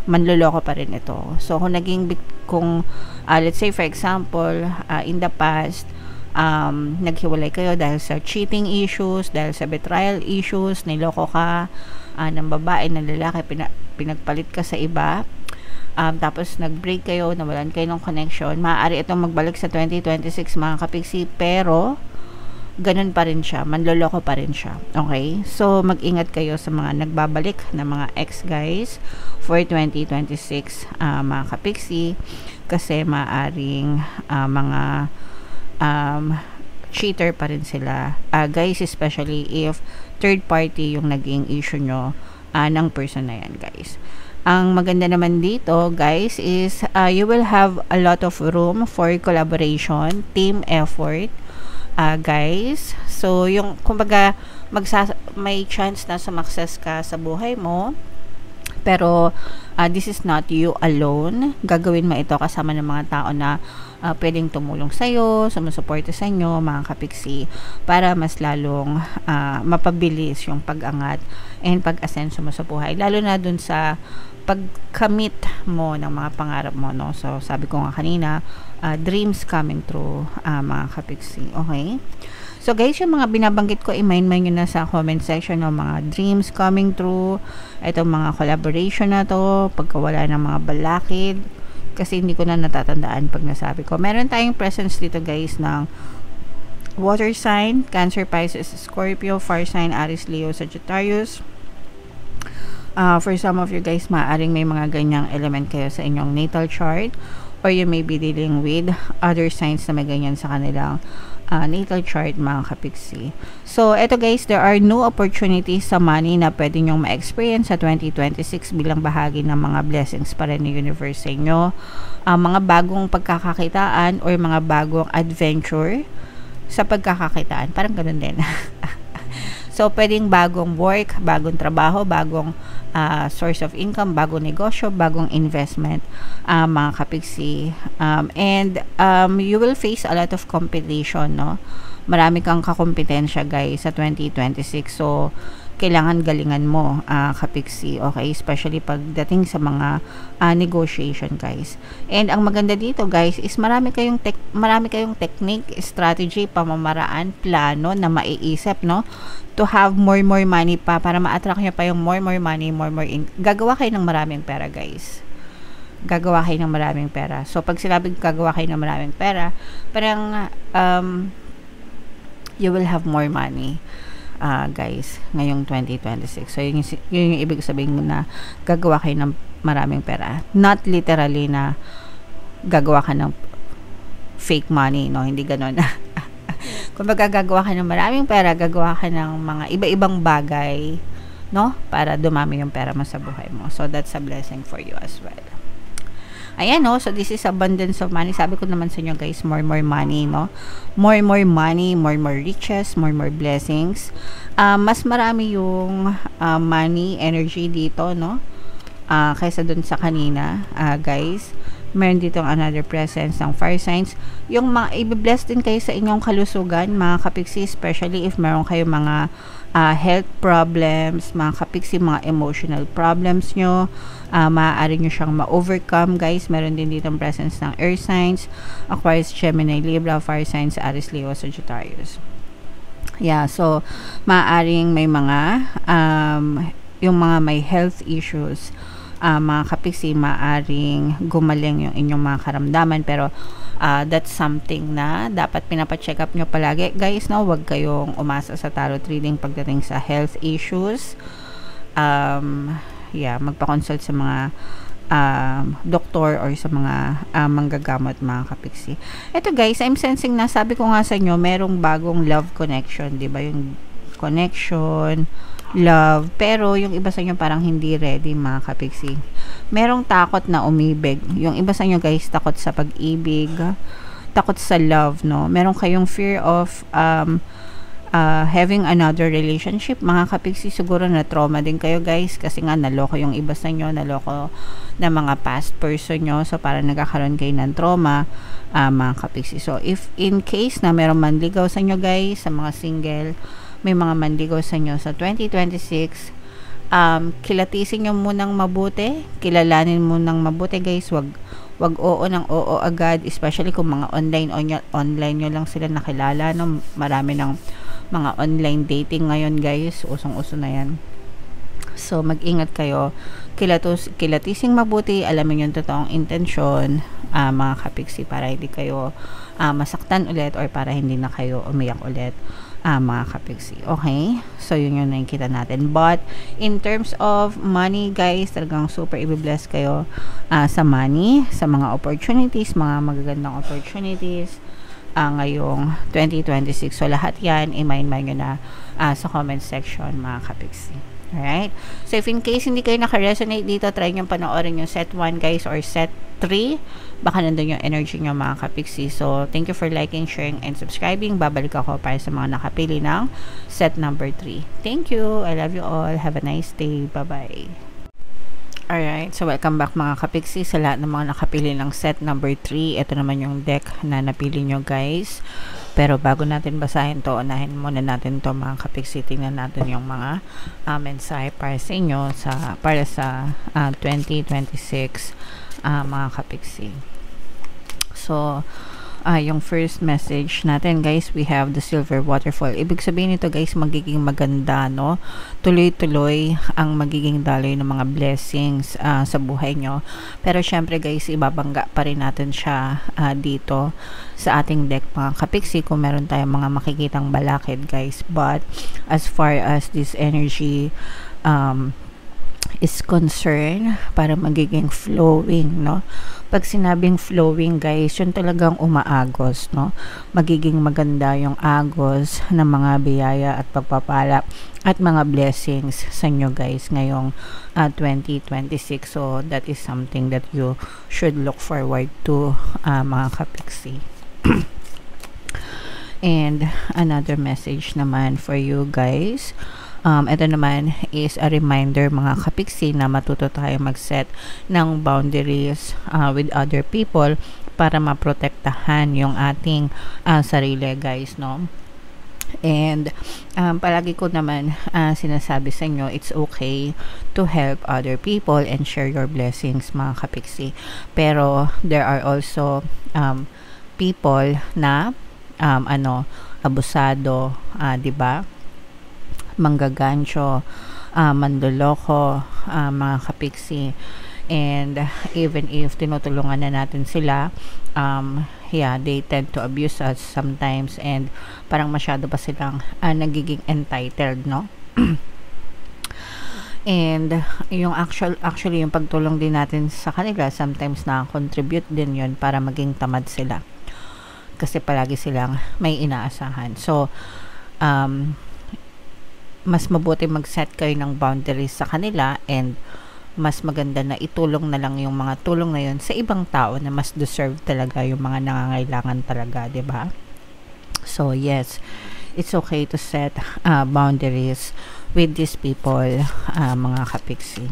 Manloloko pa rin ito. So, kung let's say for example, in the past, naghiwalay kayo dahil sa cheating issues, dahil sa betrayal issues, niloko ka ng babae, ng lalaki, pinagpalit ka sa iba, tapos nag-break kayo, nawalan kayo ng connection, maaari itong magbalik sa 2026, mga kapiksi, pero ganun pa rin siya, manloloko pa rin siya. Okay? So, mag-ingat kayo sa mga nagbabalik na mga ex guys for 2026, mga kapiksi, kasi maaring mga cheater pa rin sila, guys, especially if third party yung naging issue nyo ng person na yan, guys. Ang maganda naman dito, guys, is you will have a lot of room for collaboration, team effort, guys. So, yung, kumbaga, may chance na sumakses ka sa buhay mo, pero this is not you alone. Gagawin mo ito kasama ng mga tao na pwedeng tumulong sa'yo, sumusuporta sa inyo, mga kapiksi, para mas lalong mapabilis yung pag-angat and pag-asenso mo sa buhay. Lalo na dun sa pag-commit mo ng mga pangarap mo, no? So, sabi ko nga kanina, dreams coming true, mga kapiksi. Okay? So, guys, yung mga binabanggit ko, i-mind nyo na sa comment section ng mga dreams coming true, itong mga collaboration na to, pagkawala ng mga balakid, kasi hindi ko na natatandaan pag nasabi ko. Meron tayong presence dito, guys, ng water sign, Cancer, Pisces, Scorpio, fire sign, Aries, Leo, Sagittarius. For some of you guys, maaaring may mga ganyang element kayo sa inyong natal chart, or you may be dealing with other signs na may ganyan sa kanilang natal chart, mga kapiksi. So, eto guys, there are new opportunities sa money na pwede nyong ma-experience sa 2026 bilang bahagi ng mga blessings pa rin ni universe sa inyo. Mga bagong pagkakakitaan or mga bagong adventure sa pagkakakitaan. Parang ganun din. So, pwedeng bagong work, bagong trabaho, bagong source of income, bagong negosyo, bagong investment, mga kapiksi. And you will face a lot of competition, no? marami kang kakompetensya guys sa 2026. So, kailangan galingan mo, kapiksi, okay? Especially pagdating sa mga negotiation, guys. And ang maganda dito, guys, is marami kayong technique, strategy, pamamaraan, plano na maiisip, no? To have more money pa, para ma-attract nyo pa yung more money, gagawa kayo ng maraming pera, guys. Gagawa kayo ng maraming pera. So, pag sinabing gagawa kayo ng maraming pera, parang, you will have more money. Guys, ngayong 2026. So, yun yung ibig sabihin na gagawa kayo ng maraming pera. Not literally na gagawa ka ng fake money, no? Hindi ganon. Kung gagawa ka ng maraming pera, gagawa ka ng mga iba-ibang bagay, no? Para dumami yung pera mo sa buhay mo. So, that's a blessing for you as well. Ayan, no? So, this is abundance of money. Sabi ko naman sa inyo, guys, more money, no? More money, more riches, more blessings. Mas marami yung money, energy dito, no? Kaysa dun sa kanina, guys. Meron dito another presence ng fire signs. Yung mga, i-bless din kayo sa inyong kalusugan, mga kapiksi, especially if meron kayo mga health problems, mga kapiksi, mga emotional problems nyo, maaari nyo siyang ma-overcome, guys. Meron din dito ang presence ng earth signs, Aquarius, Gemini, Libra, fire signs, Aries, Leo, Sagittarius. Yeah, so, maaaring may mga, yung mga may health issues, mga kapiksi, maaring gumaling yung inyong mga karamdaman, pero that's something na dapat pinapacheck up nyo palagi, guys, no? Huwag kayong umasa sa tarot reading pagdating sa health issues. Yeah, magpa-consult sa mga doktor or sa mga manggagamot, mga kapiksi. Ito, guys, I'm sensing na, sabi ko nga sa inyo, merong bagong love connection, di ba? Yung connection, love, pero yung iba sa inyo parang hindi ready, mga kapiksi. Merong takot na umibig. Yung iba sa inyo, guys, takot sa pag-ibig, takot sa love, no? Meron kayong fear of having another relationship, mga kapiksi. Siguro na trauma din kayo, guys, kasi nga naloko yung iba sa inyo, naloko na mga past person nyo, so parang nagkakaroon kayo ng trauma, mga kapiksi. So, if in case na meron manligaw sa inyo, guys, sa mga single, may mga manligaw sa inyo sa 2026, kilatisin nyo munang mabuti, kilalanin mo ng mabuti, guys. Wag oo ng oo agad, especially kung mga online nyo lang sila nakilala, no? Marami ng mga online dating ngayon, guys, usong-uso na yan. So, mag-ingat kayo, kilatising mabuti, alamin yung totoong intensyon, mga kapiksi, para hindi kayo masaktan ulit, or para hindi na kayo umiyak ulit, mga kapiksi. Okay? So, yun yung nakikita natin. But, in terms of money, guys, talagang super i-bless kayo sa money, sa mga opportunities, mga magagandang opportunities ngayong 2026. So, lahat yan, i-mind nyo na sa comment section, mga kapiksi. Alright? So, if in case hindi kayo naka-resonate dito, try nyo panoorin yung set 1, guys, or set 3. Baka nandun yung energy nyo, mga kapiksi. So, thank you for liking, sharing, and subscribing. Babalik ako para sa mga nakapili ng set number 3. Thank you. I love you all. Have a nice day. Bye-bye. Alright, so welcome back, mga kapiksi, sa lahat ng mga nakapili ng set number 3. Ito naman yung deck na napili nyo, guys. Pero bago natin basahin to, unahin muna natin to, mga kapiksi. Tingnan natin yung mga mensahe para sa inyo para sa 2026, mga kapiksi. So, yung first message natin, guys, we have the silver waterfall. Ibig sabihin nito, guys, magiging maganda, no? Tuloy-tuloy ang magiging daloy ng mga blessings sa buhay nyo. Pero syempre, guys, ibabangga pa rin natin siya dito sa ating deck, mga kapiksi, kung meron tayong mga makikitang balakid, guys. But as far as this energy is concerned, para magiging flowing, no? Pag sinabing flowing, guys, yun talagang umaagos, no? Magiging maganda yung agos ng mga biyaya at pagpapala at mga blessings sa inyo, guys, ngayong 2026. So, that is something that you should look forward to, mga kapiksi. And another message naman for you, guys. Ito naman is a reminder, mga kapiksi, na matuto tayo mag-set ng boundaries with other people para maprotektahan yung ating sarili, guys, no? And palagi ko naman sinasabi sa inyo, it's okay to help other people and share your blessings, mga kapiksi. Pero there are also people na abusado, 'di ba? Manggagancho, mandoloko, mga kapiksi. And even if tinutulungan na natin sila, they tend to abuse us sometimes, and parang masyado pa silang nagiging entitled, no? And yung actually yung pagtulong din natin sa kanila, sometimes na-contribute din yun para maging tamad sila, kasi palagi silang may inaasahan. So mas mabuti mag-set kayo ng boundaries sa kanila, and mas maganda na itulong na lang yung mga tulong na yun sa ibang tao na mas deserve talaga, yung mga nangangailangan talaga, 'di ba? So yes, it's okay to set boundaries with these people, mga kapiksi.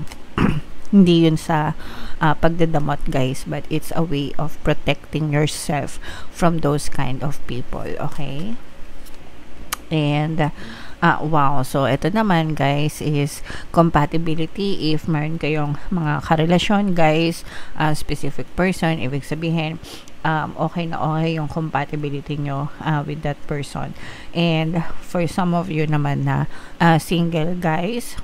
Hindi yun sa pagdadamot, guys, but it's a way of protecting yourself from those kind of people, okay? And wow, so ito naman, guys, is compatibility. If meron kayong mga karelasyon, guys, specific person, ibig sabihin okay na okay yung compatibility nyo with that person. And for some of you naman na single, guys,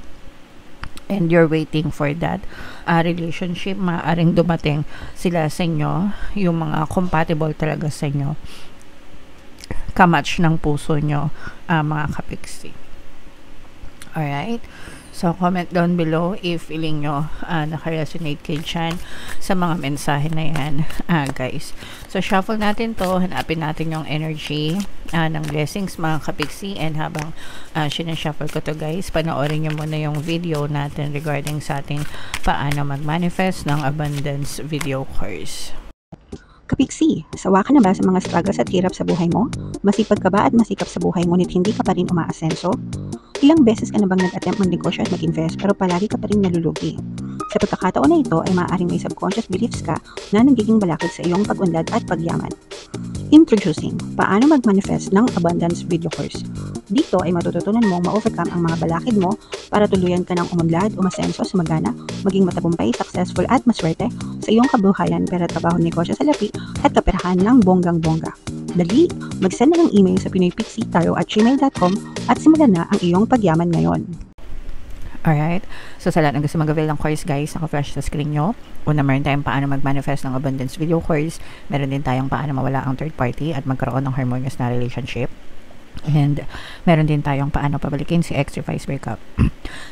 and you're waiting for that relationship, maaaring dumating sila sa inyo, yung mga compatible talaga sa inyo, kamatch ng puso nyo, mga kapiksi. Alright? So, comment down below if feeling nyo naka-resonate kayo dyan sa mga mensahe na yan, guys. So, shuffle natin to. Hanapin natin yung energy ng blessings, mga kapiksi. And habang sinashuffle ko to, guys, panoorin nyo muna yung video natin regarding sa ating paano mag-manifest ng abundance video course. Kapiksi, sawa ka na ba sa mga struggles at hirap sa buhay mo? Masipag ka ba at masikap sa buhay ngunit hindi ka pa rin umaasenso? Ilang beses ka na bang nag-attempt magnegosyo at mag-invest pero palagi ka pa rin nalulugi? Sa pagkakataon na ito ay maaaring may subconscious beliefs ka na nagiging balakid sa iyong pag-unlad at pagyaman. Introducing, paano mag-manifest ng abundance video course. Dito ay matututunan mong ma-overcome ang mga balakid mo para tuluyan ka ng umunlad, umasenso, sumagana, maging matagumpay, successful at maswerte sa iyong kabuhayan, pera, trabaho, negosyo sa lapi at kaperahan ng bonggang-bongga. Dali, mag-send na ng email sa pinoypixie@gmail.com at simulan na ang iyong pagyaman ngayon. Alright, so sa lahat ng gusto mag-avail ng course, guys, naka-flash sa screen nyo. Una, meron tayong paano mag-manifest ng abundance video course. Meron din tayong paano mawala ang third party at magkaroon ng harmonious na relationship. And meron din tayong paano pabalikin si ex or vice breakup.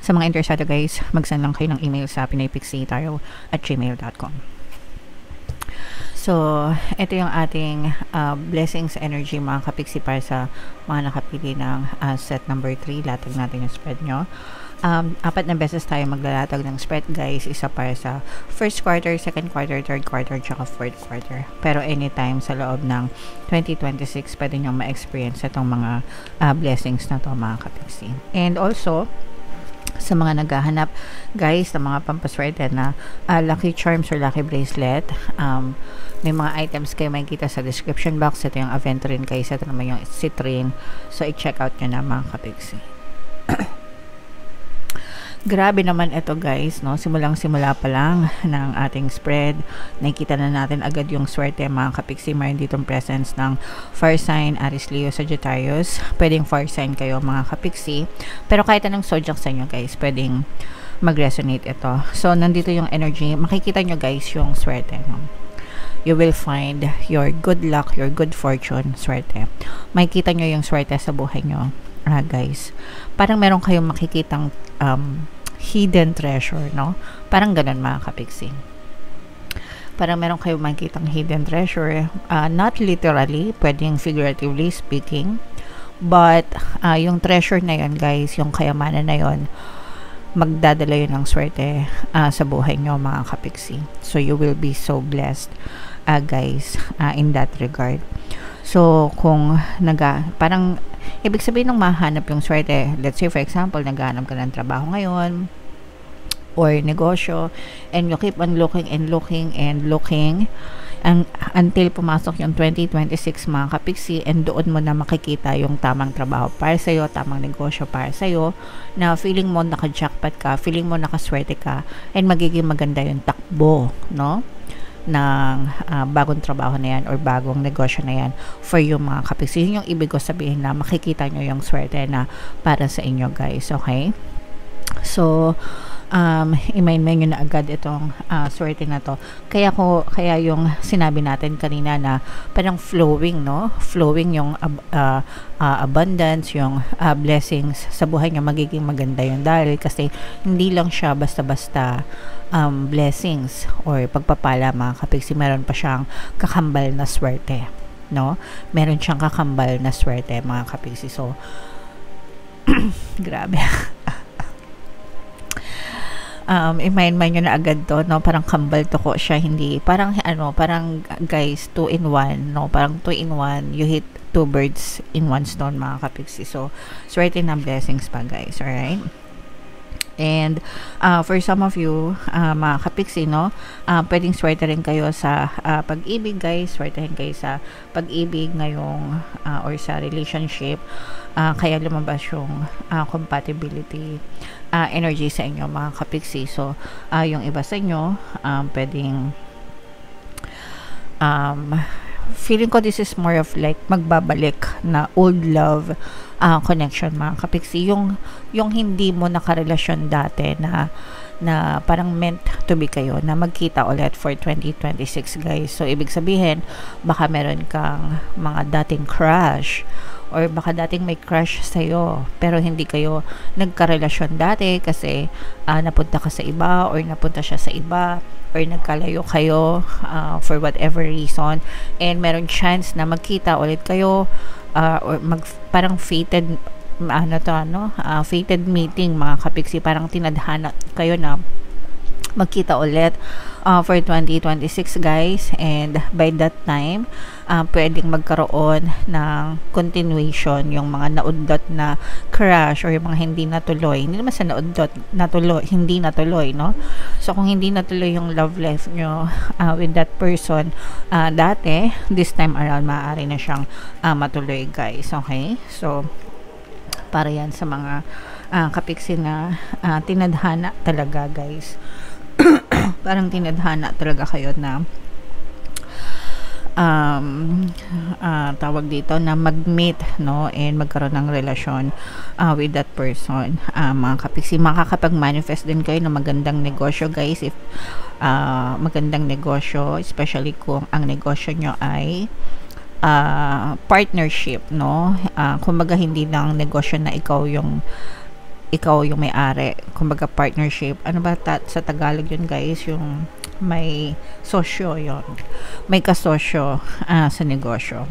Sa mga interesado, guys, mag-send lang kayo ng email sa pinoypixie@gmail.com. So, ito yung ating blessings energy, mga kapiksi, para sa mga nakapili ng set number 3. Latag natin yung spread nyo. 4 na beses tayo maglalatag ng spread, guys. Isa para sa first quarter, second quarter, third quarter, tsaka fourth quarter. Pero anytime sa loob ng 2026, pwede nyo ma-experience itong mga blessings na to, mga kapiksi. And also, sa mga naghahanap, guys, ng mga pampaswerte na lucky charms or lucky bracelet, may mga items kayo makikita sa description box. Ito yung Aventurine, guys. Ito naman yung Citrine. So, i-check out nyo na, mga kapiksi. Grabe naman ito, guys, no? Simulang-simula pa lang ng ating spread, nakikita na natin agad yung swerte, mga kapiksi. Mayroon ditong presence ng fire sign, Aries, Leo, Sagittarius. Pwedeng fire sign kayo, mga kapiksi. Pero kahit anong zodiac sa inyo, guys, pwedeng mag-resonate ito. So, nandito yung energy. Makikita nyo, guys, yung swerte, no? You will find your good luck, your good fortune, swerte. Makikita nyo yung swerte sa buhay nyo, guys. Parang meron kayong makikitang hidden treasure, no? Parang ganun, mga kapiksi. Parang meron kayong makikitang hidden treasure, not literally, pwedeng figuratively speaking, but yung treasure na yun, guys, yung kayamanan na yun, magdadala yun ng swerte sa buhay nyo, mga kapiksi. So, you will be so blessed, guys, in that regard. So, kung parang ibig sabihin ng mahanap yung swerte, let's say for example, naghahanap ka ng trabaho ngayon or negosyo, and you keep on looking and looking and looking, until pumasok yung 2026 mga kapiksi, and doon mo na makikita yung tamang trabaho para sa'yo, tamang negosyo para sa'yo, na feeling mo naka-jackpot ka, feeling mo nakaswerte ka, and magiging maganda yung takbo, no, ng bagong trabaho na yan or bagong negosyo na yan for yung mga kapiksi. Yun yung ibig ko sabihin, na makikita nyo yung swerte na para sa inyo guys, okay? So i-main nyo na agad itong swerte na to. Kaya yung sinabi natin kanina na parang flowing, no? Flowing yung abundance, yung blessings sa buhay nyo, magiging maganda yun, dahil kasi hindi lang siya basta-basta blessings or pagpapala mga kapiksi, meron pa siyang kakambal na swerte, no? Meron siyang kakambal na swerte mga kapiksi. So grabe. I-mind nyo na agad to, no? Parang kambal to ko siya, hindi parang parang guys 2 in 1, no? Parang 2 in 1, you hit 2 birds in 1 stone mga kapiksi. So swerte na blessings pa guys, alright? And for some of you mga kapiksi, no, pwedeng swerte rin kayo sa pag-ibig guys, swerte rin kayo sa pag-ibig ngayong or sa relationship, kaya lumabas yung compatibility energy sa inyo mga kapiksi. So yung iba sa inyo pwedeng feeling ko this is more of like magbabalik na old love connection mga kapiksi, yung hindi mo nakarelasyon dati na parang meant to be kayo, na magkita ulit for 2026 guys. So ibig sabihin, baka meron kang mga dating crush, or baka dating may crush sa'yo pero hindi kayo nagkarelasyon dati kasi napunta ka sa iba or napunta siya sa iba or nagkalayo kayo for whatever reason, and meron chance na magkita ulit kayo or parang fated fated meeting mga kapiksi, parang tinadhana kayo na magkita ulit for 2026 guys. And by that time pwedeng magkaroon ng continuation yung mga naudot na crush or yung mga hindi natuloy. Hindi naman sa naudot, hindi natuloy, no? So kung hindi natuloy yung love life nyo with that person dati, this time around maaari na siyang matuloy guys, okay? So para yan sa mga kapiksi na tinadhana talaga guys. Parang tinadhana talaga kayo na tawag dito na mag-meet, no, and magkaroon ng relasyon with that person. Mga kapiksi, makakapag-manifest din kayo ng magandang negosyo guys, if magandang negosyo, especially kung ang negosyo nyo ay partnership, no? Kumbaga hindi lang negosyo na ikaw yung may-ari, kumbaga partnership. Ano ba sa Tagalog yun guys? Yung may sosyo, yon, may kasosyo sa negosyo.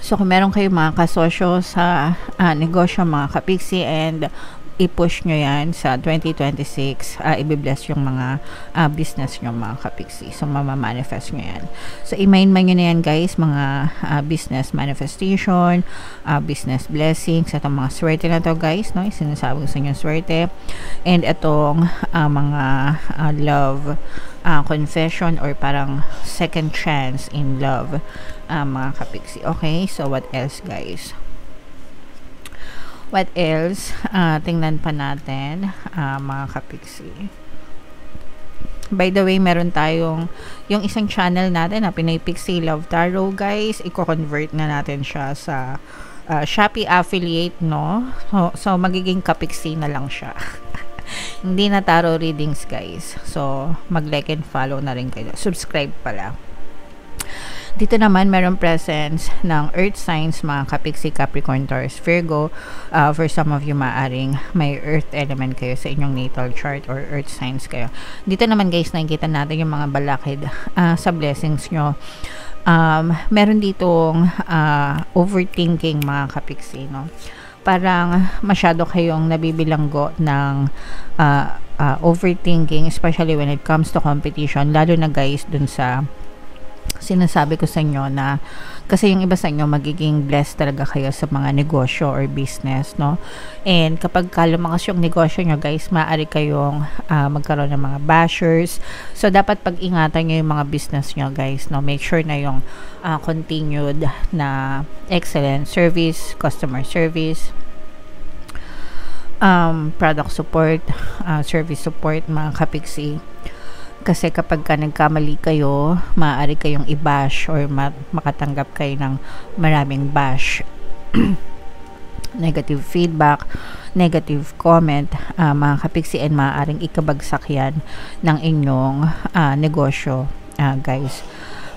So kung meron kayo mga kasosyo sa negosyo mga kapiksi, and i-push nyo yan sa 2026, i-bless yung mga business nyo mga kapiksi. So mamamanifest nyo yan. So i-mind nyo na yan guys, mga business manifestation, business blessings, itong mga swerte na to guys, no? Sinasabi ko sa inyo swerte, and itong mga love confession or parang second chance in love mga kapiksi. Okay, so what else guys? What else? Tingnan pa natin mga kapiksi. By the way, meron tayong yung isang channel natin na Pinoy Pixie Love Tarot guys. I-convert na natin siya sa Shopee affiliate, no? So magiging kapiksi na lang siya. Hindi na tarot readings guys. So mag-like and follow na rin kayo. Subscribe pala. Dito naman meron presence ng earth signs mga kapiksi, Capricorn, Taurus, Virgo. For some of you maaring may earth element kayo sa inyong natal chart or earth signs kayo. Dito naman guys, nakikita natin yung mga balakid sa blessings nyo. Meron ditong overthinking mga kapiksi, no? Parang masyado kayong nabibilanggo ng overthinking, especially when it comes to competition, lalo na guys dun sa sinasabi ko sa inyo na Kasi yung iba sa inyo, magiging blessed talaga kayo sa mga negosyo or business, no? And kapag lumakas yung negosyo nyo, guys, maaari kayong magkaroon ng mga bashers. So, dapat pag-ingatan nyo yung mga business nyo, guys, no? Make sure na yung continued na excellent service, customer service, product support, service support, mga kapiksi. Kasi kapag nagkamali kayo, maaari kayong i-bash or makatanggap kayo ng maraming bash. Negative feedback, negative comment, mga kapiksi, and maaaring ikabagsak yan ng inyong negosyo, guys.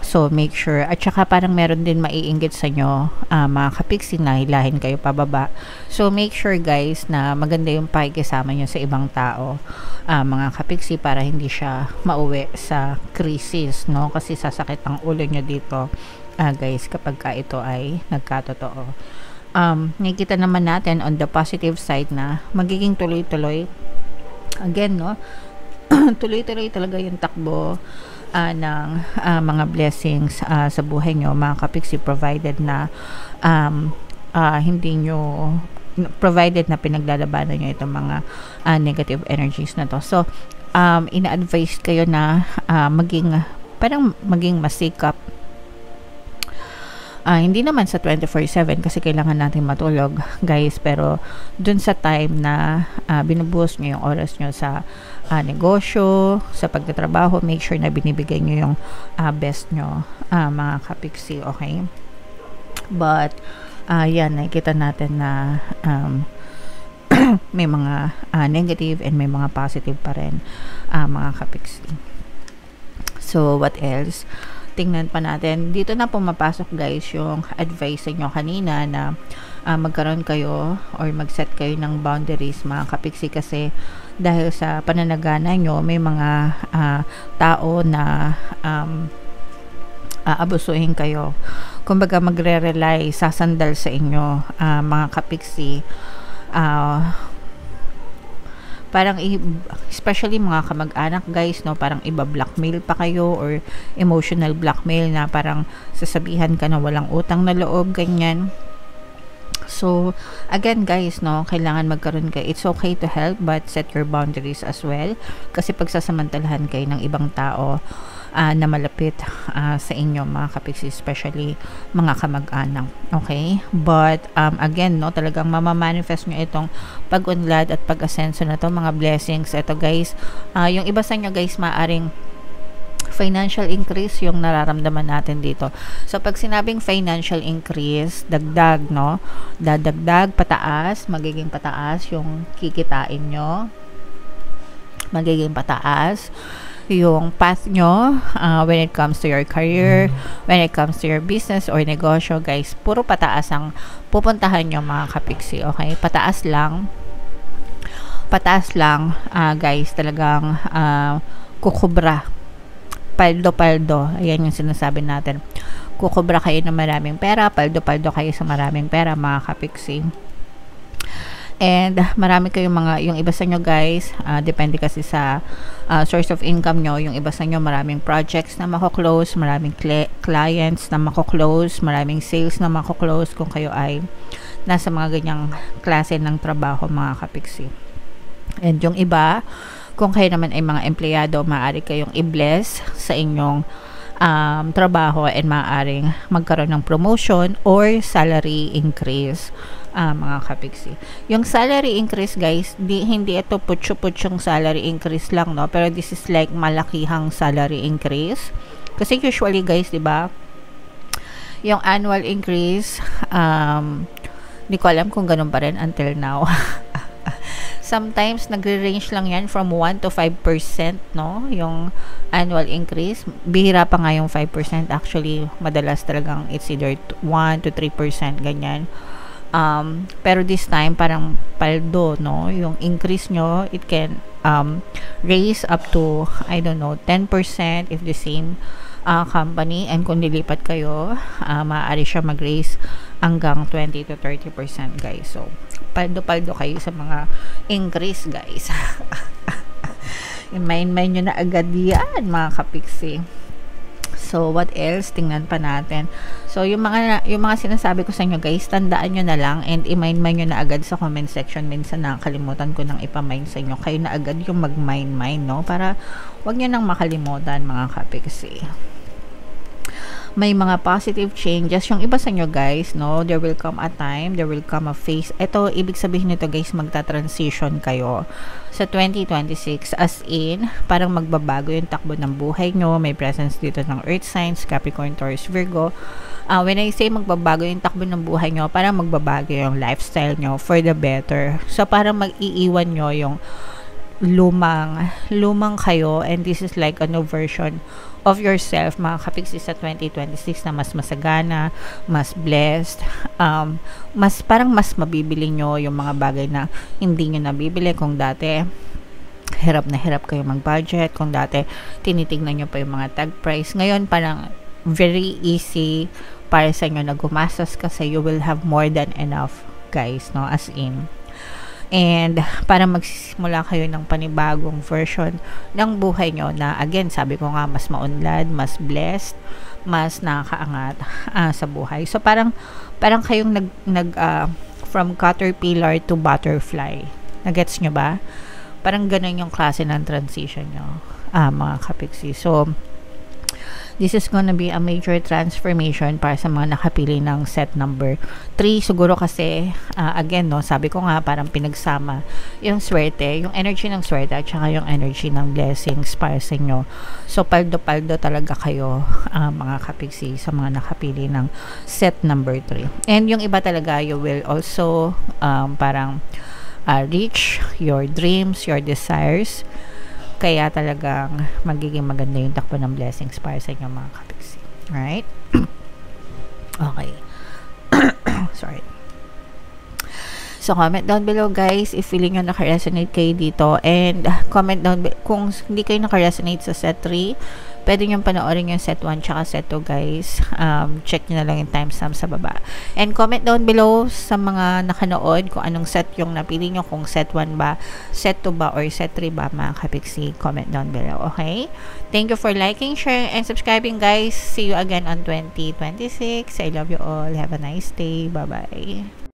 So, make sure. At saka parang meron din maiinggit sa nyo, mga kapiksi, na hilahin kayo pababa. So, make sure, guys, na maganda yung pakikisama nyo sa ibang tao, mga kapiksi, para hindi siya mauwi sa crisis, no? Kasi sasakit ang ulo nyo dito, guys, kapag ito ay nagkatotoo. Nakikita naman natin on the positive side na magiging tuloy-tuloy. Again, no? Tuloy-tuloy talaga yung takbo ng mga blessings sa buhay nyo, mga kapiksi, provided na provided na pinaglalabanan nyo itong mga negative energies na to. So, ina-advise kayo na maging masikap. Hindi naman sa 24/7 kasi kailangan natin matulog, guys, pero dun sa time na binubuhos nyo yung oras nyo sa negosyo, sa pagtatrabaho, make sure na binibigay nyo yung best nyo, mga kapiksi, okay? But yan, nakikita natin na may mga negative and may mga positive pa rin, mga kapiksi. So, what else? Tingnan pa natin. Dito na pumapasok, guys, yung advice sa inyo kanina na magkaroon kayo or mag-set kayo ng boundaries, mga kapiksi, kasi dahil sa pananagana nyo, may mga tao na aabusuhin kayo. Kumbaga, magre-rely, sasandal sa inyo, mga kapiksi. Parang especially mga kamag-anak, guys, no, parang iba-blackmail pa kayo or emotional blackmail na parang sasabihan ka na walang utang na loob, ganyan. So, again, guys, no, kailangan magkaroon kayo. It's okay to help, but set your boundaries as well. Kasi pagsasamantalahan kayo ng ibang tao na malapit sa inyo, mga kapiksi, especially mga kamag-anak. Okay? But, again, no, talagang mamamanifest nyo itong pag-unlad at pag-asenso na to, mga blessings. Ito, guys, yung iba sa inyo, guys, maaring financial increase yung nararamdaman natin dito. So, pag sinabing financial increase, dagdag, no? Dadagdag, pataas, magiging pataas yung kikitain nyo. Magiging pataas yung path nyo when it comes to your career, when it comes to your business or negosyo, guys. Puro pataas ang pupuntahan nyo, mga kapiksi, okay? Pataas lang, guys. Talagang kukubra, paldo-paldo. Ayan yung sinasabi natin. Kukubra kayo ng maraming pera, paldo-paldo kayo sa maraming pera, mga kapiksi. And marami kayong yung iba sa inyo, guys, depende kasi sa source of income nyo. Yung iba sa inyo, maraming projects na mako-close, maraming clients na mako-close, maraming sales na mako-close kung kayo ay nasa mga ganyang klase ng trabaho, mga kapiksi. And yung iba, kung kayo naman ay mga empleyado, maaari kayong i-bless sa inyong trabaho and maaaring magkaroon ng promotion or salary increase, mga kapiksi. Yung salary increase, guys, hindi ito putyo-putyong salary increase lang, no? Pero this is like malakihang salary increase. Kasi usually, guys, di ba, yung annual increase, hindi ko alam kung ganun pa rin until now. Sometimes, nagre-range lang yan from 1 to 5%, no? Yung annual increase. Bihira pa nga yung 5%. Actually, madalas talagang it's either 1 to 3%, ganyan. Pero this time, parang paldo, no? Yung increase nyo, it can raise up to, I don't know, 10% if the same company. And kung nilipat kayo, maaari siya mag-raise hanggang 20 to 30%, guys. So, paldo-paldo kayo sa mga increase, guys. Mind nyo na agad yan, mga kapiksi. So, So, what else? Tingnan pa natin. So, yung mga sinasabi ko sa inyo, guys, tandaan nyo na lang and i-mind nyo na agad sa comment section. Minsan nakakalimutan ko nang ipamind sa inyo. Kayo na agad yung mag-mind, no? Para wag nyo nang makalimutan, mga kapiksi. May mga positive changes. Yung iba sa inyo, guys, no? There will come a time, there will come a phase. Ito, ibig sabihin nito, guys, magta-transition kayo sa 2026. As in, parang magbabago yung takbo ng buhay nyo. May presence dito ng Earth signs, Capricorn, Taurus, Virgo. When I say magbabago yung takbo ng buhay nyo, parang magbabago yung lifestyle nyo for the better. So, parang mag-iiwan nyo yung lumang kayo, and this is like a new version of yourself, mga kapiksi, sa 2026 na mas masagana, mas blessed, parang mas mabibili nyo yung mga bagay na hindi nyo nabibili. Kung dati hirap na hirap kayo mag-budget, kung dati tinitignan nyo pa yung mga tag price, ngayon parang very easy para sa inyo na gumastos kasi you will have more than enough, guys, no? As in, and para magsisimula kayo ng panibagong version ng buhay nyo na, again, sabi ko nga, mas maunlad, mas blessed, mas nakakaangat sa buhay. So, parang kayong from caterpillar to butterfly. Nagets nyo ba? Parang ganun yung klase ng transition nyo, mga kapiksi. So, this is gonna be a major transformation para sa mga nakapili ng set number 3. Siguro kasi, again, no, sabi ko nga, parang pinagsama yung swerte, yung energy ng swerte at saka yung energy ng blessings para sa inyo. So, paldo-paldo talaga kayo, mga kapiksi, sa mga nakapili ng set number 3. And yung iba talaga, you will also parang reach your dreams, your desires. Kaya talagang magiging maganda yung takbo ng blessings para sa inyo, mga kapiksi. Right? Okay. Sorry. So, comment down below, guys, if feeling nyo naka-resonate kayo dito. And comment down kung hindi kayo naka-resonate sa set 3, pwede nyo panoorin yung set 1 tsaka set 2, guys. Check nyo na lang yung timestamp sa baba. And comment down below sa mga nakanood kung anong set yung napili nyo. Kung set 1 ba, set 2 ba, or set 3 ba, mga kapiksi. Comment down below, okay? Thank you for liking, sharing, and subscribing, guys. See you again on 2026. I love you all. Have a nice day. Bye-bye.